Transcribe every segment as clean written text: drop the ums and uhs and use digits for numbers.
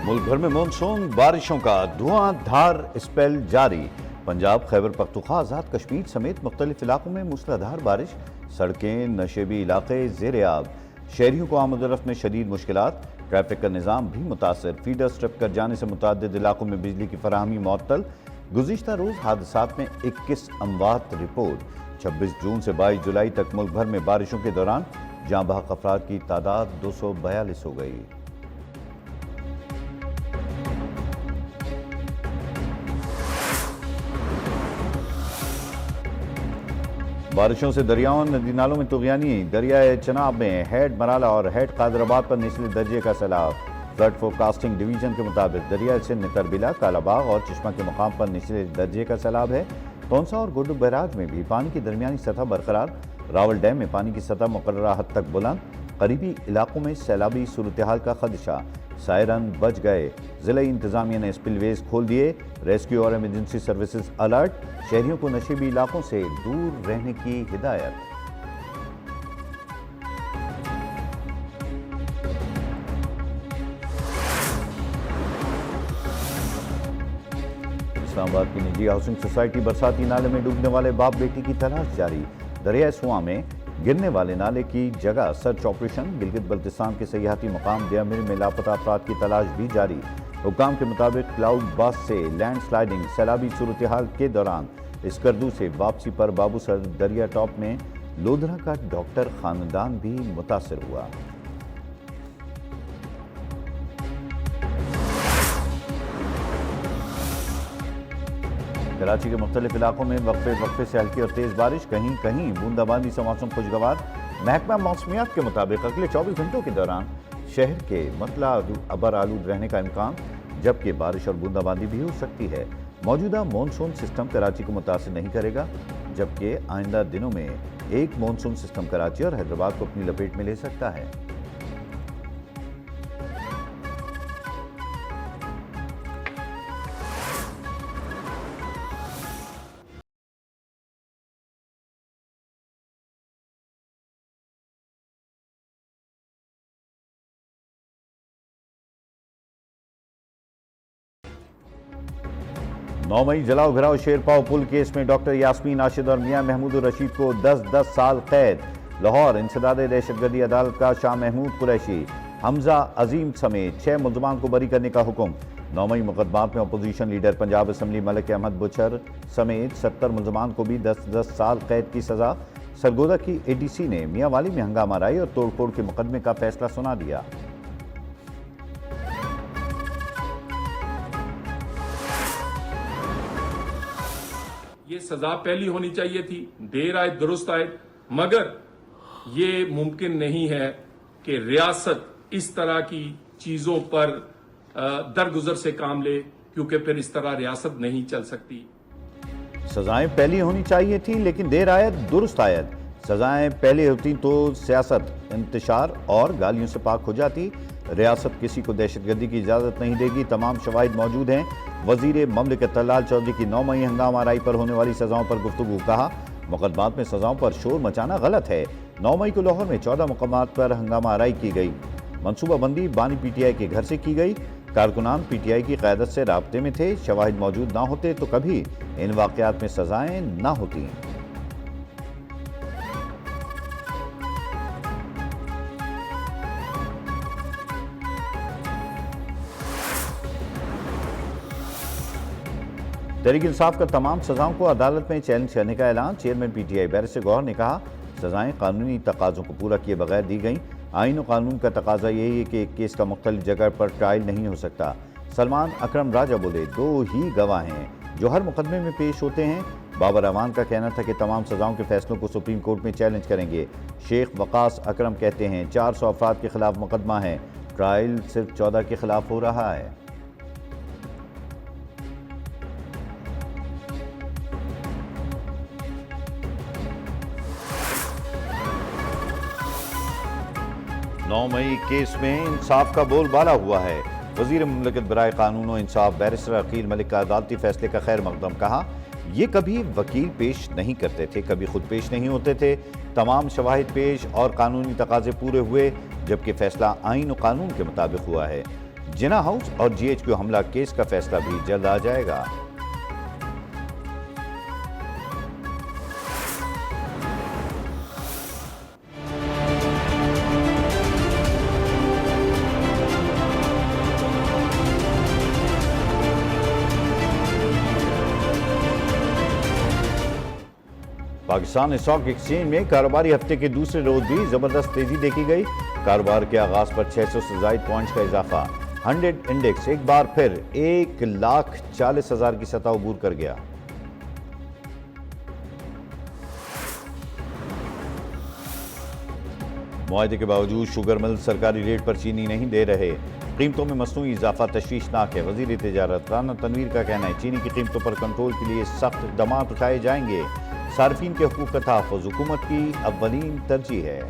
मुल्क भर में मानसून बारिशों का धुआंधार स्पेल जारी। पंजाब, खैबर पख्तूनख्वा, आज़ाद कश्मीर समेत मुख्तलिफ इलाकों में मूसलाधार बारिश। सड़कें, नशेबी इलाके ज़ेर-ए-आब। शहरियों को आमद-ओ-रफ्त में शदीद मुश्किलात। ट्रैफिक का निज़ाम भी मुतासर। फीडर स्ट्रिप कर जाने से मुतअद्दिद इलाकों में बिजली की फराहमी मुअत्तल। गुज़िश्ता रोज़ हादसात में 21 अमवात रिपोर्ट। 26 जून से 22 जुलाई तक मुल्क भर में बारिशों के दौरान जाँ बहक अफराद की तादाद 242 हो गई। बारिशों से दरियाओं, नदी नालों में तुग़यानी। दरियाए चनाब में हेड मराला और हेड कादराबाद पर निचले दर्जे का सैलाब। फ्लड फोरकास्टिंग डिवीजन के मुताबिक दरिया सिंध, तरबिला, कालाबाग और चिश्मा के मुकाम पर निचले दर्जे का सैलाब है। तोंसा और गुड्डू बैराज में भी पानी की दरमियानी सतह बरकरार। रावल डैम में पानी की सतह मुकर्ररा हद तक बुलंद। करीबी इलाकों में सैलाबी सूरत हाल का खदशा। सायरन बच गए। जिला इंतजामिया ने स्पिलवेज खोल दिए। रेस्क्यू और इमरजेंसी सर्विसेज अलर्ट। शहरियों को नशीबी इलाकों से दूर रहने की हिदायत। इस्लामाबाद की निजी हाउसिंग सोसाइटी बरसाती नाले में डूबने वाले बाप बेटी की तलाश जारी। दरिया सुआ में गिरने वाले नाले की जगह सर्च ऑपरेशन। गिलगित बल्तिस्तान के सयाहती मुकाम दियामिर में लापता अफराद की तलाश भी जारी। हुक्काम के मुताबिक क्लाउड बस से लैंड स्लाइडिंग सैलाबी सूरत हाल के दौरान स्कर्दू से वापसी पर बाबूसर दरिया टॉप में लोधरा का डॉक्टर खानदान भी मुतासर हुआ। कराची के मुख्तलिफ इलाकों में वक्फे से हल्की और तेज बारिश। कहीं कहीं बूंदाबांदी से मौसम खुशगवार। महकमा मौसमियात के मुताबिक अगले 24 घंटों के दौरान शहर के मतला अबर आलूद रहने का इम्कान, जबकि बारिश और बूंदाबांदी भी हो सकती है। मौजूदा मानसून सिस्टम कराची को मुतासिर नहीं करेगा, जबकि आइंदा दिनों में एक मानसून सिस्टम कराची और हैदराबाद को अपनी लपेट में ले सकता है। नौ मई जलाओ घिराओ शेरपाओ पुल केस में डॉक्टर यास्मीन आशिद और मियां महमूद रशीद को 10-10 साल कैद। लाहौर इंसदाद दहशतगर्दी अदालत का शाह महमूद कुरैशी, हमजा अजीम समेत 6 मुल्जमान को बरी करने का हुक्म। 9 मई मुकदमात में opposition leader Punjab assembly Malik Ahmad Bhachar समेत 70 मुल्जमान को भी 10-10 साल कैद की सजा। सरगोदा की ADC ने मियां वाली में हंगामा राई और तोड़फोड़ के मुकदमे का फैसला सुना दिया। ये सजा पहली होनी चाहिए थी, देर आए दुरुस्त आए, मगर ये मुमकिन नहीं है कि रियासत इस तरह की चीजों पर दरगुजर से काम ले, क्योंकि फिर इस तरह रियासत नहीं चल सकती। सजाएं पहली होनी चाहिए थी, लेकिन देर आयत दुरुस्त आयत। सजाएं पहले होती तो सियासत, इंतशार और गालियों से पाक हो जाती। रियासत किसी को दहशतगर्दी की इजाज़त नहीं देगी। तमाम शवाहिद मौजूद हैं। वजीर ममलिकत तलाल चौधरी की 9 मई हंगामा राई पर होने वाली सजाओं पर गुफ्तगू। कहा, मुकदमात में सजाओं पर शोर मचाना गलत है। 9 मई को लाहौर में 14 मुकामात पर हंगामा राई की गई। मनसूबाबंदी बानी PTI के घर से की गई। कारकुनान PTI की क़यादत से राब्ते में थे। शवाहिद मौजूद ना होते तो कभी इन वाक़यात में सजाएं ना होती। तहरीक इंसाफ का तमाम सजाओं को अदालत में चैलेंज करने का ऐलान। चेयरमैन PTI बैरिस्टर गौहर ने कहा, सजाएं कानूनी तकाज़ों को पूरा किए बगैर दी गई। आईन और कानून का तकाजा यही है कि एक केस का मुख्तलिफ जगह पर ट्रायल नहीं हो सकता। सलमान अकरम राजा बोले, 2 ही गवाह हैं जो हर मुकदमे में पेश होते हैं। बाबर अवान का कहना था कि तमाम सजाओं के फैसलों को सुप्रीम कोर्ट में चैलेंज करेंगे। शेख वकास अकरम कहते हैं 400 अफराद के खिलाफ मुकदमा है, ट्रायल सिर्फ 14 के खिलाफ हो रहा है। नौ मई केस में इंसाफ का बोलबाला हुआ है। वजीर मुमलिकत बराए कानून और इंसाफ बैरिस्टर अकील मलिक का अदालती फैसले का खैर मकदम। कहा, ये कभी वकील पेश नहीं करते थे, कभी खुद पेश नहीं होते थे। तमाम शवाहिद पेश और कानूनी तकाजे पूरे हुए, जबकि फैसला आईन और कानून के मुताबिक हुआ है। जिना हाउस और जीएचक्यू हमला केस का फैसला भी जल्द आ जाएगा। पाकिस्तान स्टॉक एक्सचेंज में कारोबारी हफ्ते के दूसरे रोज भी जबरदस्त तेजी देखी गई। कारोबार के आगाज पर 600 से ज्यादा पॉइंट्स का इजाफा। 100 इंडेक्स एक बार फिर 1,40,000 की सतह अबूर कर गया। मुआहदे के बावजूद शुगर मिल सरकारी रेट पर चीनी नहीं दे रहे। कीमतों में मसनूई इजाफा तशवीशनाक है। वजीर तिजारत राना तनवीर का कहना है चीनी की कीमतों पर कंट्रोल के लिए सख्त इक़दाम उठाए जाएंगे। सार्फिन के हुकूक का तहफ़्फ़ुज़ हुकूमत की अव्वलीन तरजीह है।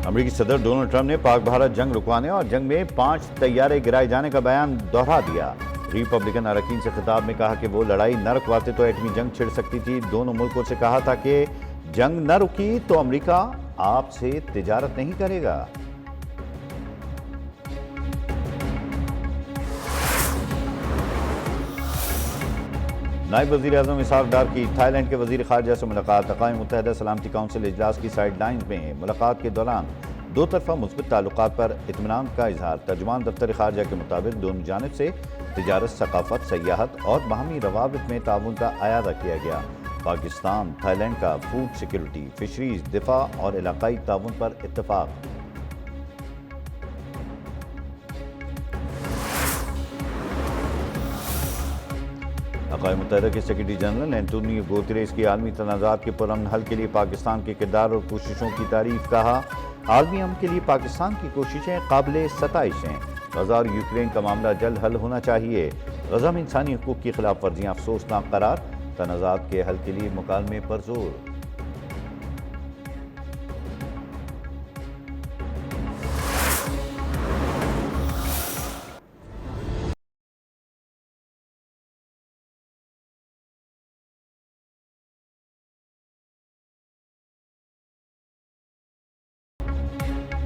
अमेरिकी सदर डोनाल्ड ट्रंप ने पाक भारत जंग रुकवाने और जंग में 5 तैयारे गिराए जाने का बयान दोहरा दिया। रिपब्लिकन अरकान से खिताब में कहा कि वो लड़ाई न रुकवाते तो एटमी जंग छिड़ सकती थी। दोनों मुल्कों से कहा था कि जंग न रुकी तो अमेरिका आपसे तिजारत नहीं करेगा। नायब वज़ीर आज़म इसहाक डार की थाईलैंड के वज़ीर ख़ारजा से मुलाकात। अक़वाम मुत्तहिदा सलामती काउंसिल इजलास की साइडलाइंस में मुलाकात के दौरान दो तरफ़ा मुस्बत ताल्लुकात पर इत्मीनान का इजहार। तर्जुमान दफ्तर ख़ारजा के मुताबिक दोनों जानिब से तिजारत, सकाफ़त, सयाहत और बाहमी रवाबित में ताउन का आयादा किया गया। पाकिस्तान थाईलैंड का फूड सिक्योरिटी, फिशरीज, दिफा और इलाकाई ताउन पर इत्तफ़ाक़। अक़वाम मुत्तहिदा के सेक्रेटरी जनरल एंटोनियो गुतेरेस की आलमी तनाज़ात के पुरअमन हल के लिए पाकिस्तान के किरदार और कोशिशों की तारीफ। कहा आलमी अमन के लिए पाकिस्तान की कोशिशें काबिल सताइश हैं। गज़ा और यूक्रेन का मामला जल्द हल होना चाहिए। गज़ा में इंसानी हुकूक की खिलाफ वर्जियाँ अफसोसनाक करार। तनाज़ात के हल के लिए मुकालमे पर जोर।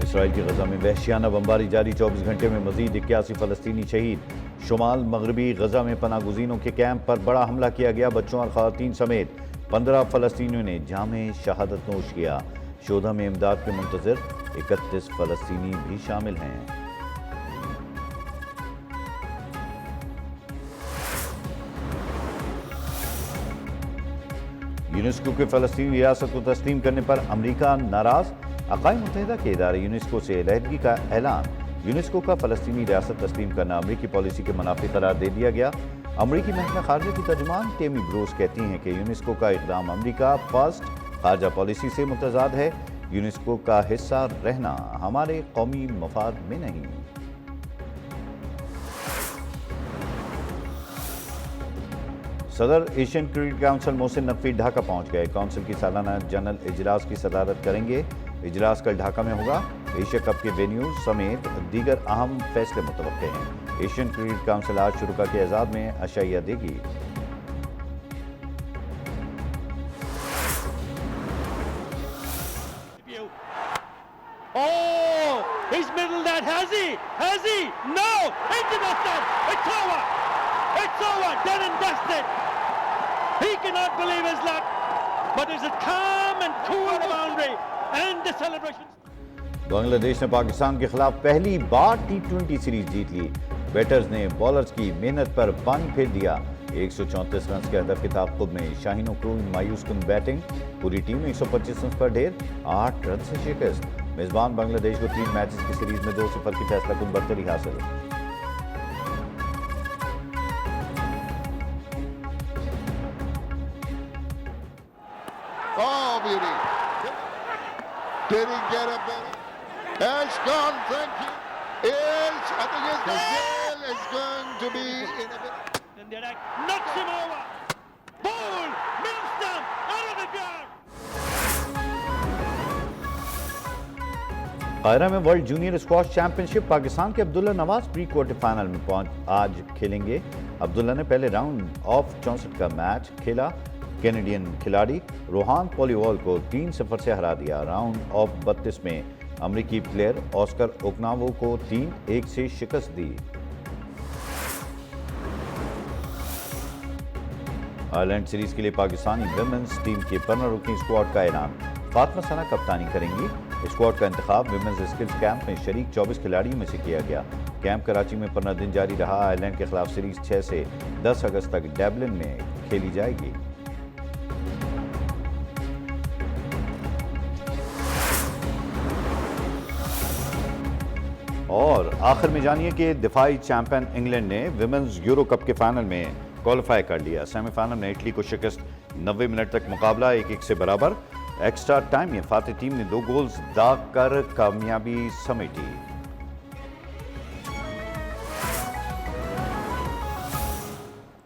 इसराइल की गजा में वहशियाना बमबारी जारी। 24 घंटे में मजीद 81 फ़लस्तीनी शहीद। शुमाल मगरबी गजा में पनागुज़ीनों के कैंप पर बड़ा हमला किया गया। बच्चों और ख़वातीन समेत 15 फ़लस्तीनियों ने जामे शहादत नोश किया। शोधा में इमदाद के मुंतज़िर 31 फ़लस्तीनी भी शामिल हैं। यूनेस्को के फ़लस्तीनी रियासत को तस्लीम करने पर अमरीका नाराज़। अक़वाम मुत्तहिदा के इदारे यूनेस्को से अलहदगी का ऐलान। यूनेस्को का फ़लस्तीनी रियासत तस्लीम करना अमरीकी पॉलिसी के मुनाफी करार दे दिया गया। अमरीकी महकमा खारजा की तर्जुमान टेमी ब्रोस कहती हैं कि यूनेस्को का इक़दाम अमरीका फर्स्ट खारजा पॉलिसी से मुतज़ाद है। यूनेस्को का हिस्सा रहना हमारे कौमी मफाद में नहीं। सदर Asian cricket council Mohsin Naqvi Dhaka पहुंच गए। काउंसिल की सालाना जनरल इजलास की सदारत करेंगे। इजलास कल ढाका में होगा। एशिया कप के वेन्यू समेत दीगर अहम फैसले मुतवक्के हैं। एशियन क्रिकेट काउंसिल आज शुरुका के एजाज में अशाइया देगी। He's middled that, has he? Has he? No! Into the stand! It's over! It's over! Done and dusted! He cannot believe his luck, but there's a calm and cool boundary and the celebration. Bangladesh ने पाकिस्तान के खिलाफ पहली बार T20 series जीत ली। Batters ने bowlers की मेहनत पर पानी फेर दिया। 134 रन के हदफ के ताक़ुब में शाहीनों को मायूस कुन बैटिंग। पूरी टीम 125 रन पर ढेर, 8 रन से शिकस्त। मेजबान बांग्लादेश को 3 मैचेस की सीरीज में 2-0 की फैसला कुन बढ़तरी हासिल। Oh, beauty. Did he get a better? It's gone, thank you. I think it's Gale is going to be in a bit. And the attack knocks him over. Ball! Millstamp! Out of the ground! Cairo में world junior squash championship. Pakistan के Abdullah Nawaz pre quarter final में आज खेलेंगे। अब्दुल्ला ने पहले round of 64 का match खेला। Canadian खिलाड़ी रोहान पॉलीवॉल को 3-0 से हरा दिया। राउंड ऑफ 32 में अमेरिकी प्लेयर ऑस्कर ओकनावो को 3-1 से शिकस्त दी। आयरलैंड सीरीज के लिए पाकिस्तानी विमेंस टीम के पर्ना रुकनी स्क्वाड का ऐलान। फातिमा सना कप्तानी करेंगी। स्क्वाड का इंतखाब विमेंस स्किल्स कैंप में शरीक 24 खिलाड़ियों में से किया गया। कैंप कराची में 15 दिन जारी रहा। आयरलैंड के खिलाफ सीरीज 6 से 10 अगस्त तक डबलिन में खेली जाएगी। और आखिर में जानिए कि दिफाई चैंपियन इंग्लैंड ने विमेंस यूरो कप के फाइनल में क्वालिफाई कर लिया। सेमीफाइनल में इटली को शिकस्त। 90 मिनट तक मुकाबला 1-1 से बराबर। एक्स्ट्रा टाइम में फातिह टीम ने 2 गोल्स दाग कर कामयाबी समेटी।